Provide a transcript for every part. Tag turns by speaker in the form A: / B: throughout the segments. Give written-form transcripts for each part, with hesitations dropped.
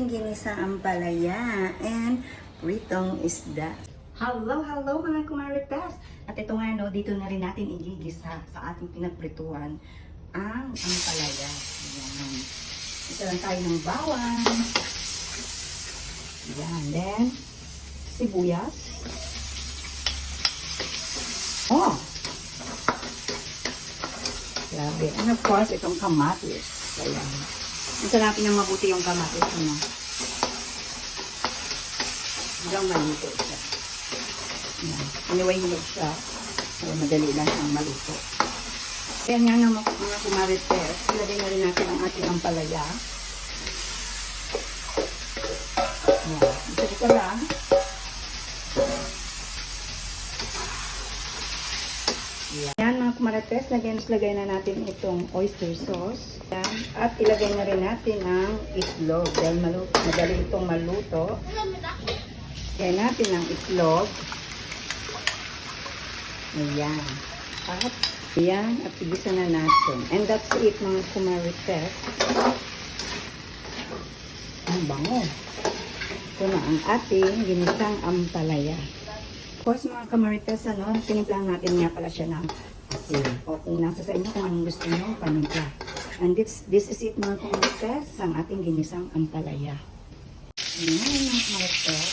A: ating ginisang ampalaya and pritong isda. Hello mga kumarites! At ito nga no, dito na rin natin igigisa sa ating pinagprituhan ang ampalaya. Ayan. Isa lang tayo ng bawang. Ayan. Then, sibuyas. Oh! Grabe. And of course, itong kamatis. Ayan. Ito natin yung mabuti yung kamatis. Ano? Hanggang maluto siya. Ayan. Anyway, hinog siya. So, madali lang siyang maluto. Kaya nga nga mga kumarites, ilagay na rin natin ang ating ampalaya. Ayan. Ito ko lang. Ayan mga kumarites, lagay na natin itong oyster sauce. Ayan. At ilagay na rin natin ang itlog. Dahil madali itong maluto. Lagay natin ang itlog. Ayan. At ayan, at igisa na natin. And that's it mga kumarites. Ang bango. Ito na ang ating ginisang ampalaya. Of course mga kumarites, ano, tinimplahan natin nga pala siya ng asin. O kung nasa sa inyo kung anong gusto nyo, panimpla. And this is it mga kumarites, ang ating ginisang ampalaya.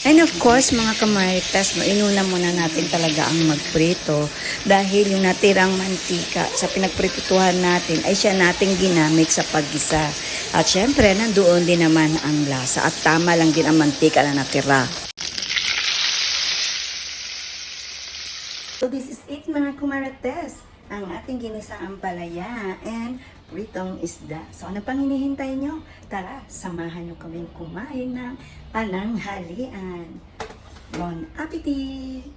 B: And of course, mga kamarites, mainuna muna natin talaga ang magprito dahil yung natirang mantika sa pinagprituhan natin ay siya nating ginamit sa paggisa. At syempre, nandoon din naman ang lasa at tama lang din ang mantika na natira.
A: So this is it mga kumarites, ang ating ginisang ampalaya and pritong isda. So ano pang hinihintay nyo? Tara, samahan nyo kaming kumain ng pananghalian. Bon appetit!